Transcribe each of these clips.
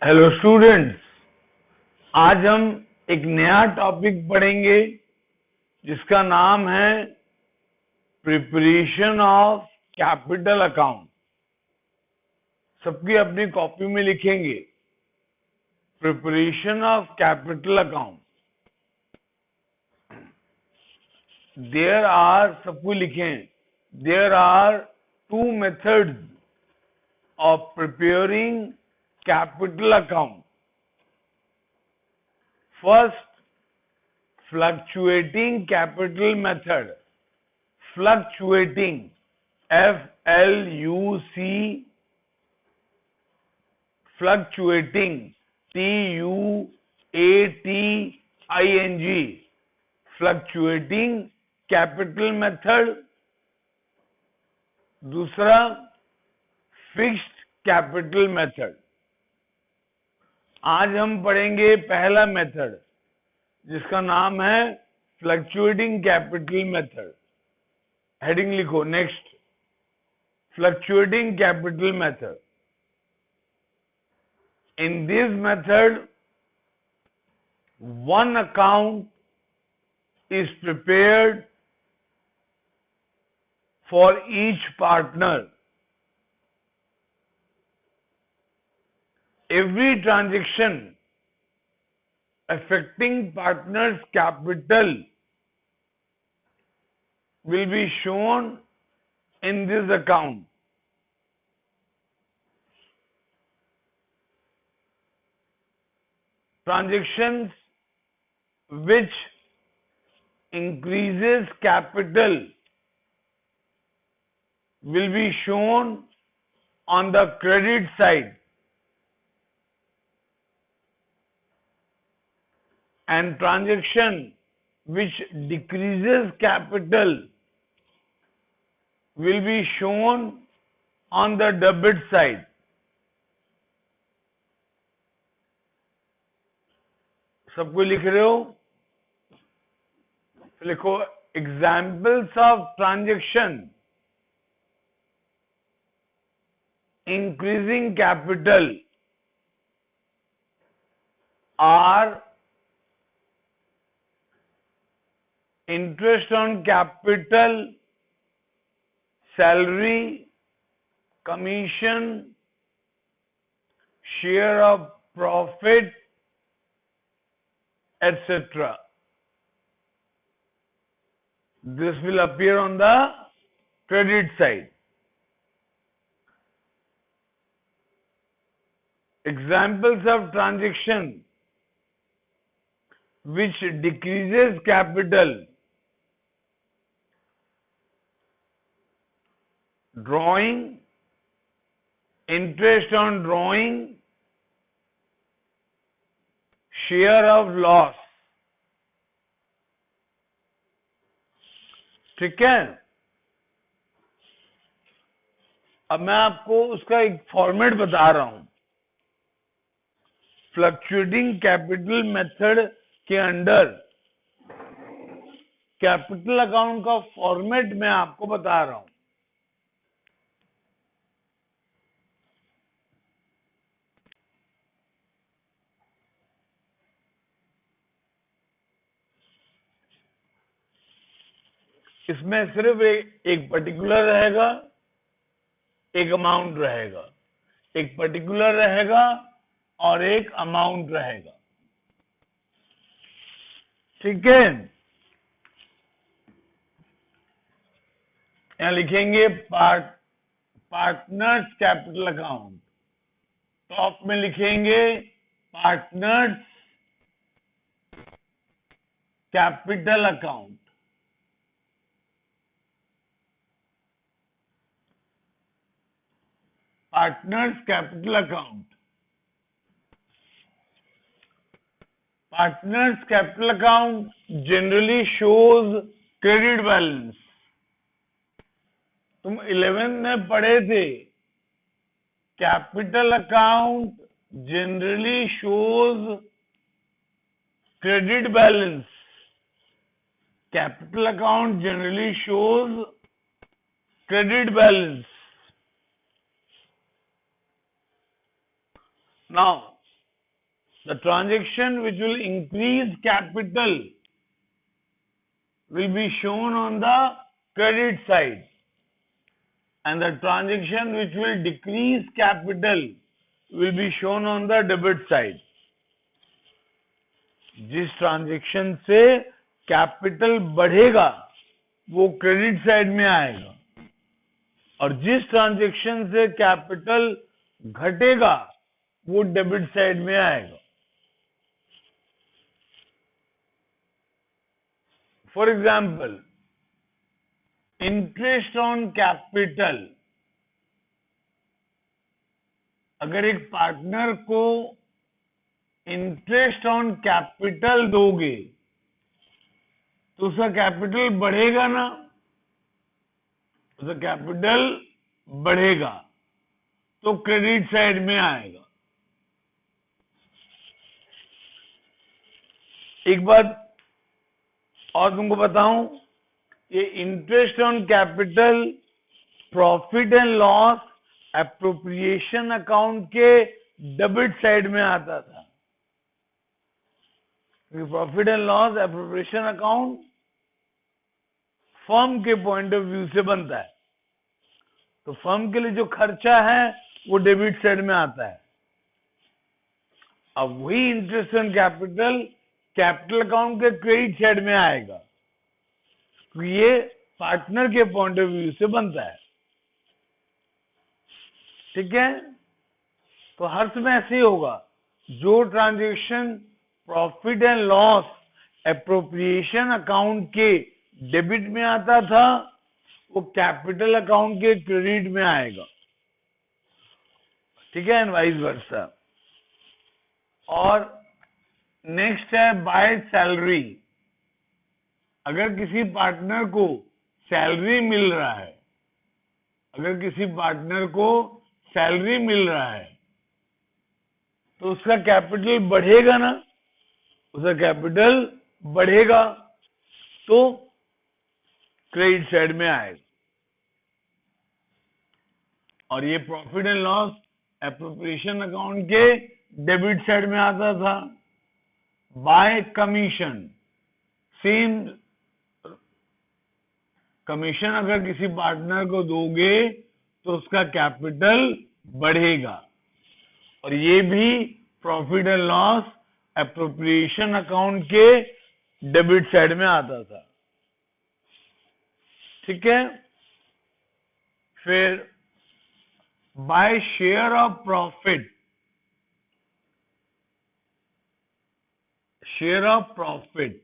Hello students, आज हम एक नया टॉपिक पढ़ेंगे जिसका नाम है प्रिपरेशन ऑफ कैपिटल अकाउंट। सबकी अपनी कॉपी में लिखेंगे preparation of capital account. There are, सबको लिखें, there are two methods of preparing capital account. First, fluctuating capital method. Fluctuating, F-L-U-C, fluctuating, T-U-A-T-I-N-G, fluctuating capital method. दूसरा, fixed capital method. आज हम पढ़ेंगे पहला मेथड जिसका नाम है फ्लक्चुएटिंग कैपिटल मेथड। हेडिंग लिखो, next, fluctuating capital method. In this method one account is prepared for each partner. Every transaction affecting partner's capital will be shown in this account. Transactions which increases capital will be shown on the credit side, and transaction which decreases capital will be shown on the debit side. सबको लिख रहे हो? लिखो, examples of transaction increasing capital are interest on capital, salary, commission, share of profit, etc. This will appear on the credit side. Examples of transaction which decreases capital: drawing, interest on drawing, share of loss. ठीक है? अब मैं आपको उसका एक format बता रहा हूं। फ्लक्चुएटिंग कैपिटल मेथड के अंडर कैपिटल अकाउंट का फॉर्मेट मैं आपको बता रहा हूं। इसमें सिर्फ एक पर्टिकुलर रहेगा, एक अमाउंट रहेगा, एक पर्टिकुलर रहेगा और एक अमाउंट रहेगा। ठीक है? यहां लिखेंगे पार्टनर्स कैपिटल अकाउंट। टॉप में लिखेंगे partners capital account. Partners capital account. Partners capital account generally shows credit balance. तुम 11th में पढ़े थे, capital account generally shows credit balance. Capital account generally shows credit balance. Now, The transaction which will increase capital will be shown on the credit side, and the transaction which will decrease capital will be shown on the debit side. जिस transaction से capital बढ़ेगा वो credit side में आएगा, और जिस transaction से capital घटेगा वो डेबिट साइड में आएगा. For example, interest on capital. अगर एक पार्टनर को इंटरेस्ट ऑन कैपिटल दोगे तो उसका कैपिटल बढ़ेगा ना, उसका कैपिटल बढ़ेगा तो क्रेडिट साइड में आएगा. एक बात और तुमको बताऊं, ये interest on capital profit and loss appropriation account के डेबिट साइड में आता था. Profit and loss appropriation account firm के पॉइंट ऑफ व्यू से बनता है, तो फर्म के लिए जो खर्चा है वो डेबिट साइड में आता है. अब वही interest on capital capital account के क्रेडिट साइड में आएगा, तो ये पार्टनर के पॉइंट ऑफ व्यू से बनता है. ठीक है, तो हर समय ऐसे ही होगा. जो transaction profit and loss appropriation account के डेबिट में आता था वो कैपिटल अकाउंट के क्रेडिट में आएगा. ठीक है, एंड वाइस वर्सा. और नेक्स्ट है बाय सैलरी. अगर किसी पार्टनर को सैलरी मिल रहा है, अगर किसी पार्टनर को सैलरी मिल रहा है तो उसका कैपिटल बढ़ेगा ना, उसका कैपिटल बढ़ेगा तो क्रेडिट साइड में आएगा. और ये profit and loss appropriation account के डेबिट साइड में आता था. बाय कमीशन, सेम कमीशन अगर किसी पार्टनर को दोगे तो उसका कैपिटल बढ़ेगा, और ये भी profit and loss appropriation account के डेबिट साइड में आता था. ठीक है, फिर by share of profit. Share of profit,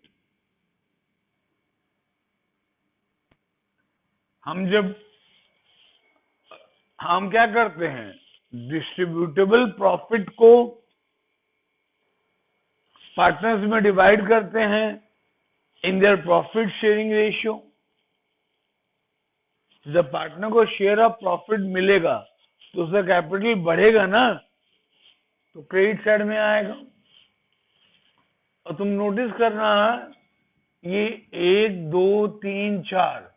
हम क्या करते हैं, डिस्ट्रीब्यूटेबल प्रॉफिट को पार्टनर्स में डिवाइड करते हैं in their profit sharing ratio. जब पार्टनर को शेयर ऑफ प्रॉफिट मिलेगा तो उसका कैपिटल बढ़ेगा ना, तो क्रेडिट साइड में आएगा. और तुम नोटिस करना, ये 1 2 3 4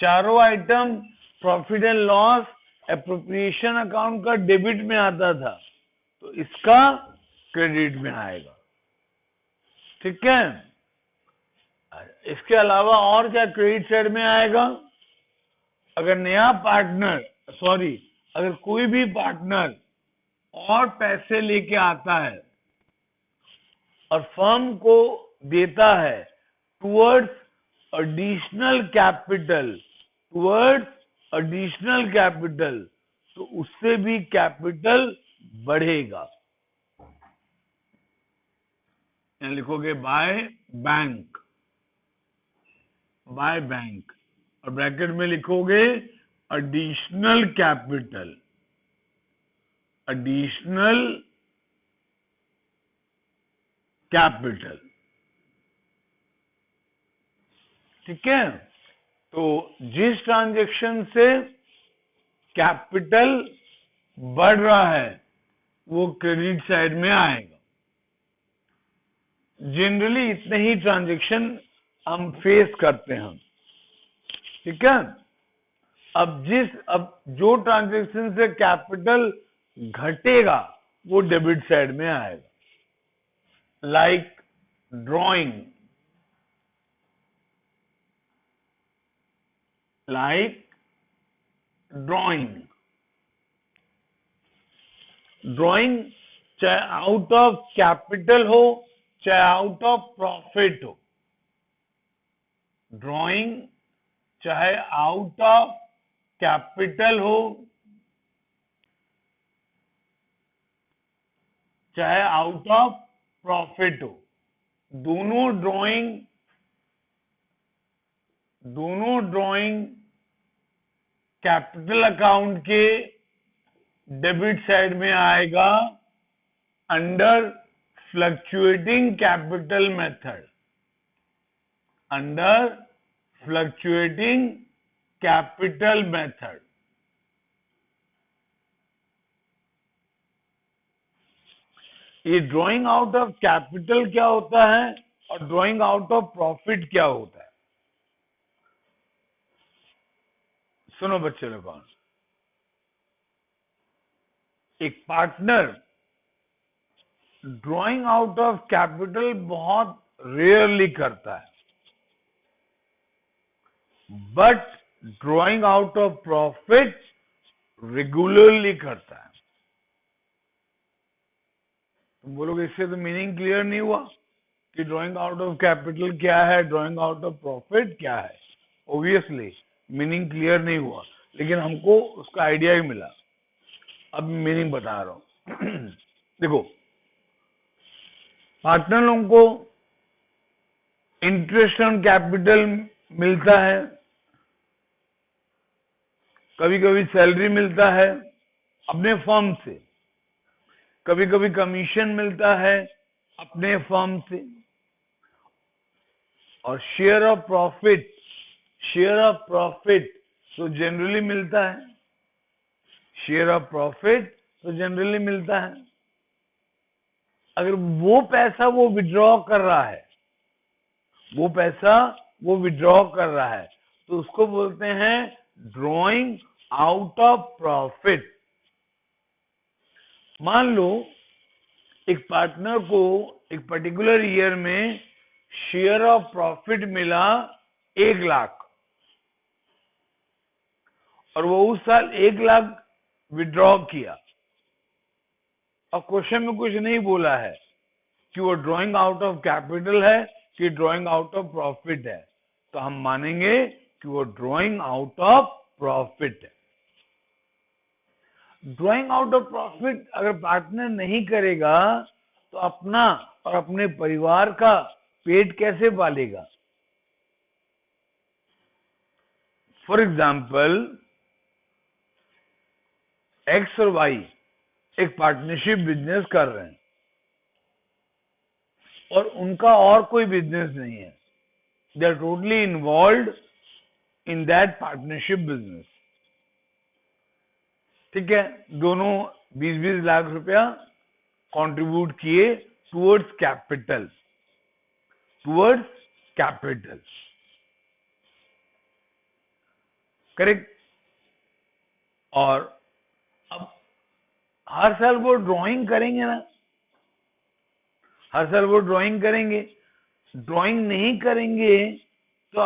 चारों item profit and loss appropriation account का डेबिट में आता था, तो इसका क्रेडिट में आएगा. ठीक है, इसके अलावा और क्या क्रेडिट साइड में आएगा. अगर नया पार्टनर अगर कोई भी पार्टनर और पैसे लेके आता है और फर्म को देता है टुवर्ड्स एडिशनल कैपिटल, तो उससे भी कैपिटल बढ़ेगा. यहाँ लिखोगे बाय बैंक और ब्रैकेट में लिखोगे एडिशनल कैपिटल. ठीक है, तो जिस ट्रांजैक्शन से कैपिटल बढ़ रहा है वो क्रेडिट साइड में आएगा. जनरली इतने ही ट्रांजैक्शन हम फेस करते हैं. ठीक है, अब जो ट्रांजैक्शन से कैपिटल घटेगा वो डेबिट साइड में आएगा. like drawing, like drawing, drawing चाहे आउट ऑफ कैपिटल हो चाहे आउट ऑफ प्रॉफिट हो, ड्राइंग चाहे आउट ऑफ कैपिटल हो चाहे आउट ऑफ प्रॉफिट हो, दोनों ड्राइंग कैपिटल अकाउंट के डेबिट साइड में आएगा under fluctuating capital method, under fluctuating capital method. ये ड्राइंग आउट ऑफ कैपिटल क्या होता है और ड्राइंग आउट ऑफ प्रॉफिट क्या होता है? सुनो बच्चे लोगों, एक partner drawing out of capital बहुत रेयरली करता है, but drawing out of profit regularly करता है। तुम बोलोगे इससे तो मीनिंग क्लियर नहीं हुआ कि ड्राइंग आउट ऑफ कैपिटल क्या है, ड्राइंग आउट ऑफ प्रॉफिट क्या है। ऑब्वियसली मीनिंग क्लियर नहीं हुआ, लेकिन हमको उसका आइडिया ही मिला। अब मीनिंग बता रहा हूं। देखो, पार्टनर लोगों को इंटरेस्ट ऑन कैपिटल मिलता है, कभी कभी सैलरी मिलता है अपने फर्म से, कभी कभी कमीशन मिलता है अपने फर्म से, और शेयर ऑफ प्रॉफिट तो जनरली मिलता है, शेयर ऑफ प्रॉफिट तो जनरली मिलता है। अगर वो पैसा वो विड्रॉ कर रहा है, वो पैसा वो विड्रॉ कर रहा है, तो उसको बोलते हैं ड्रॉइंग आउट ऑफ प्रॉफिट। मान लो एक पार्टनर को एक पर्टिकुलर ईयर में शेयर ऑफ प्रॉफिट मिला 1 लाख, और वो उस साल 1 लाख विड्रॉ किया, और क्वेश्चन में कुछ नहीं बोला है कि वो ड्रॉइंग आउट ऑफ कैपिटल है कि ड्रॉइंग आउट ऑफ प्रॉफिट है, तो हम मानेंगे कि वो ड्रॉइंग आउट ऑफ प्रॉफिट है। ड्रॉइंग आउट ऑफ प्रॉफिट अगर पार्टनर नहीं करेगा तो अपना और अपने परिवार का पेट कैसे पालेगा? फॉर एग्जाम्पल, एक्स और वाई एक पार्टनरशिप बिजनेस कर रहे हैं और उनका और कोई बिजनेस नहीं है, they are totally involve in that partnership business. ठीक है, दोनों 20-20 लाख रुपया कंट्रीब्यूट किए टुवर्ड्स कैपिटल, करेक्ट। और अब हर साल वो ड्राइंग करेंगे ना, हर साल वो ड्राइंग करेंगे। ड्राइंग नहीं करेंगे तो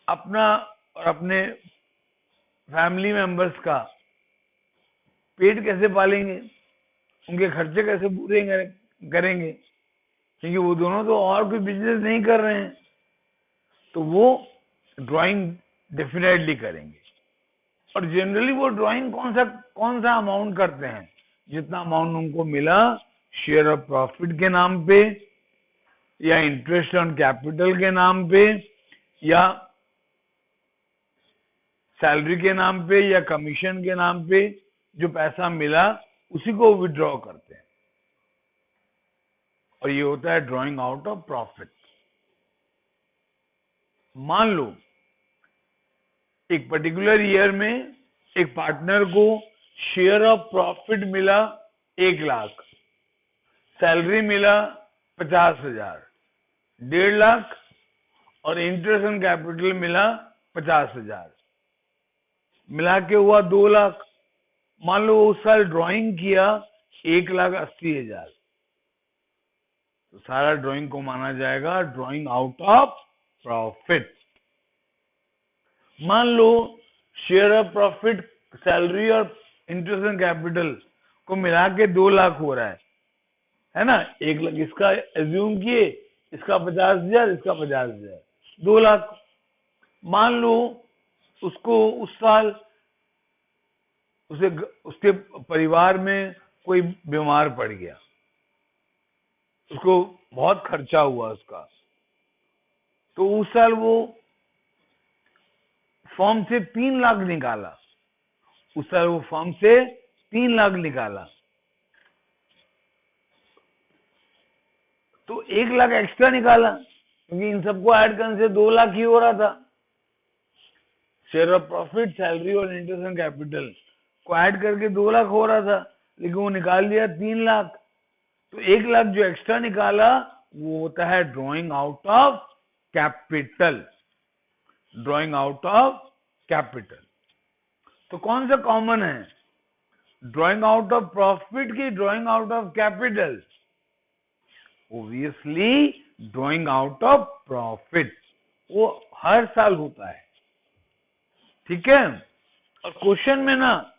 अपना और अपने फैमिली मेंबर्स का पेट कैसे पालेंगे, उनके खर्चे कैसे पूरे करेंगे, क्योंकि वो दोनों तो और कोई बिजनेस नहीं कर रहे हैं, तो वो ड्राइंग डेफिनेटली करेंगे। और जनरली वो ड्राइंग कौन सा अमाउंट करते हैं? जितना अमाउंट उनको मिला शेयर ऑफ प्रॉफिट के नाम पे, या इंटरेस्ट ऑन कैपिटल के नाम पे, या सैलरी के नाम पे, या कमीशन के नाम पे, जो पैसा मिला उसी को विड्रॉ करते हैं, और ये होता है ड्राइंग आउट ऑफ प्रॉफिट। मान लो एक पर्टिकुलर ईयर में एक पार्टनर को शेयर ऑफ प्रॉफिट मिला 1 लाख, सैलरी मिला 50,000, 1.5 लाख, और इंटरेस्ट ऑन कैपिटल मिला 50,000, मिला के हुआ 2 लाख। मान लो उस साल ड्राइंग किया 1,80,000, तो सारा ड्राइंग को माना जाएगा ड्राइंग आउट ऑफ प्रॉफिट। मान लो शेयर ऑफ प्रॉफिट, सैलरी और इंटरेस्ट एंड कैपिटल को मिला के 2 लाख हो रहा है ना। 1 लाख इसका एज्यूम किए, इसका 50,000, इसका 50,000, 2 लाख। मान लो उसको उस साल उसके परिवार में कोई बीमार पड़ गया, उसको बहुत खर्चा हुआ उसका, तो उस साल वो फॉर्म से 3 लाख निकाला, उस साल वो फॉर्म से 3 लाख निकाला, तो 1 लाख एक्स्ट्रा निकाला, क्योंकि इन सबको ऐड करने से 2 लाख ही हो रहा था। शेयर ऑफ प्रॉफिट, सैलरी और इंटरेस्ट एंड कैपिटल को ऐड करके 2 लाख हो रहा था, लेकिन वो निकाल लिया 3 लाख। तो 1 लाख जो एक्स्ट्रा निकाला वो होता है drawing out of capital, drawing out of capital. तो कौन सा कॉमन है, ड्रॉइंग आउट ऑफ प्रॉफिट की drawing out of capital? Obviously drawing out of profit, वो हर साल होता है, ठीक है। और क्वेश्चन में ना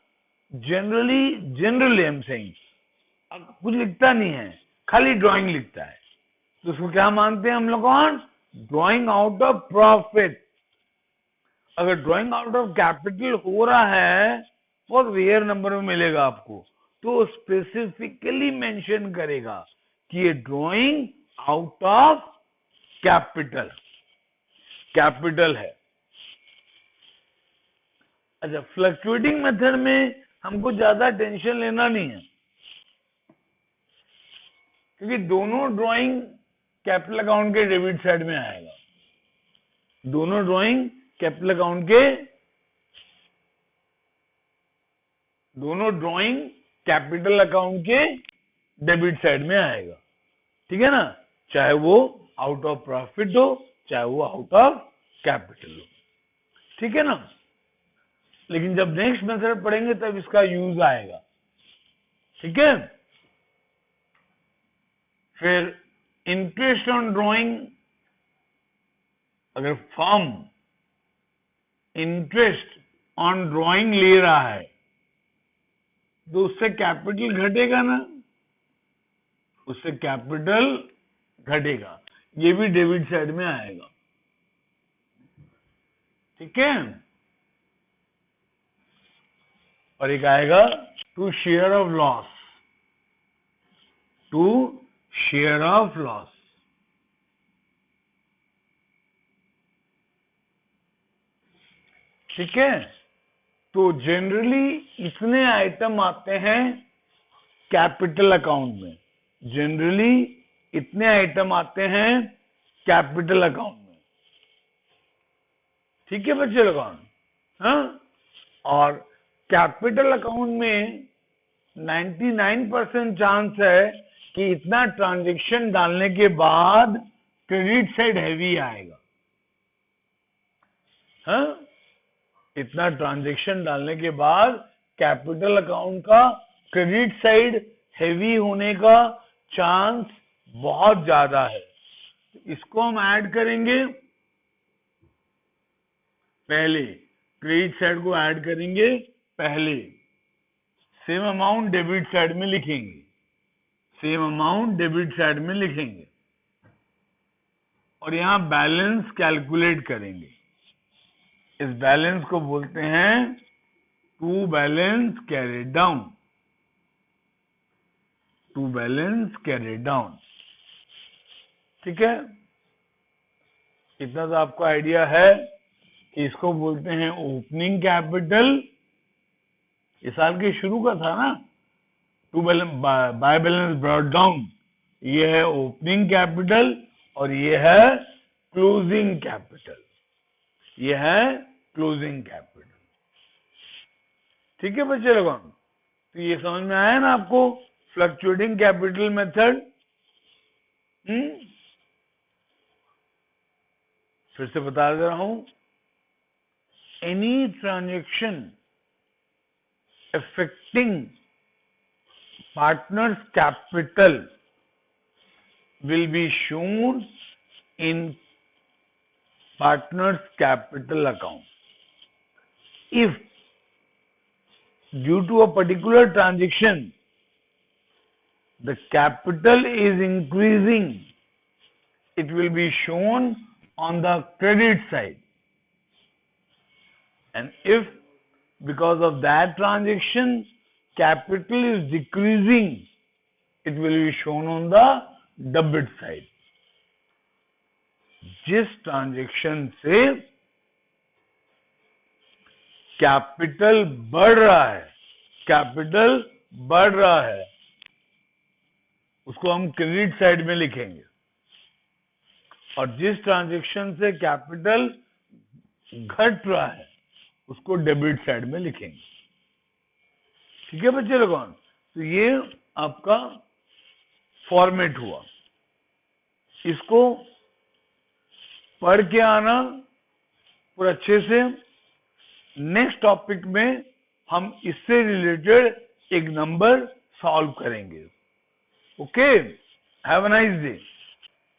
जनरली हम सेइंग कुछ लिखता नहीं है, खाली ड्राइंग लिखता है, तो उसको क्या मानते हैं हम लोग? Drawing out of profit. अगर ड्राइंग आउट ऑफ कैपिटल हो रहा है, बहुत रेयर नंबर में मिलेगा आपको, तो स्पेसिफिकली मेंशन करेगा कि ये ड्राइंग आउट ऑफ कैपिटल है। अच्छा, फ्लक्चुएटिंग मेथड में हमको ज्यादा टेंशन लेना नहीं है, क्योंकि दोनों ड्राइंग कैपिटल अकाउंट के डेबिट साइड में आएगा, दोनों ड्राइंग कैपिटल अकाउंट के, दोनों ड्राइंग कैपिटल अकाउंट के डेबिट साइड में आएगा, ठीक है ना, चाहे वो आउट ऑफ प्रॉफिट हो, चाहे वो आउट ऑफ कैपिटल हो, ठीक है ना। लेकिन जब नेक्स्ट मेथड पढ़ेंगे तब इसका यूज आएगा, ठीक है। फिर इंटरेस्ट ऑन ड्राइंग, अगर फर्म इंटरेस्ट ऑन ड्राइंग ले रहा है तो उससे कैपिटल घटेगा ना, उससे कैपिटल घटेगा, ये भी डेबिट साइड में आएगा, ठीक है। और एक आएगा to share of loss, to share of loss, ठीक है। तो जनरली इतने आइटम आते हैं कैपिटल अकाउंट में, जनरली इतने आइटम आते हैं कैपिटल अकाउंट में, ठीक है बच्चे लोग। हाँ, और कैपिटल अकाउंट में 99% चांस है कि इतना ट्रांजैक्शन डालने के बाद क्रेडिट साइड हैवी आएगा। हाँ, इतना ट्रांजैक्शन डालने के बाद कैपिटल अकाउंट का क्रेडिट साइड हैवी होने का चांस बहुत ज्यादा है। इसको हम ऐड करेंगे, पहले क्रेडिट साइड को ऐड करेंगे, पहले सेम अमाउंट डेबिट साइड में लिखेंगे, सेम अमाउंट डेबिट साइड में लिखेंगे, और यहां बैलेंस कैलकुलेट करेंगे। इस बैलेंस को बोलते हैं to balance carried down, to balance carried down, ठीक है। इतना तो आपको आइडिया है कि इसको बोलते हैं ओपनिंग कैपिटल, इस साल के शुरू का था ना, to balance by balance brought down, ये है ओपनिंग कैपिटल और ये है क्लोजिंग कैपिटल, ये है क्लोजिंग कैपिटल, ठीक है बच्चे लोगों। तो ये समझ में आया ना आपको फ्लक्चुएटिंग कैपिटल मेथड। फिर से बता दे रहा हूं, any transaction affecting partners capital will be shown in partner's capital account. If due to a particular transaction the capital is increasing, it will be shown on the credit side. And if because of that transaction capital is decreasing, it will be shown on the debit side. जिस transaction से capital बढ़ रहा है उसको हम credit side में लिखेंगे, और जिस ट्रांजैक्शन से कैपिटल घट रहा है उसको डेबिट साइड में लिखेंगे। ठीक है बच्चे लोगों, तो ये आपका फॉर्मेट हुआ। इसको पढ़ के आना पूरा अच्छे से। नेक्स्ट टॉपिक में हम इससे रिलेटेड एक नंबर सॉल्व करेंगे। Okay, have a nice day.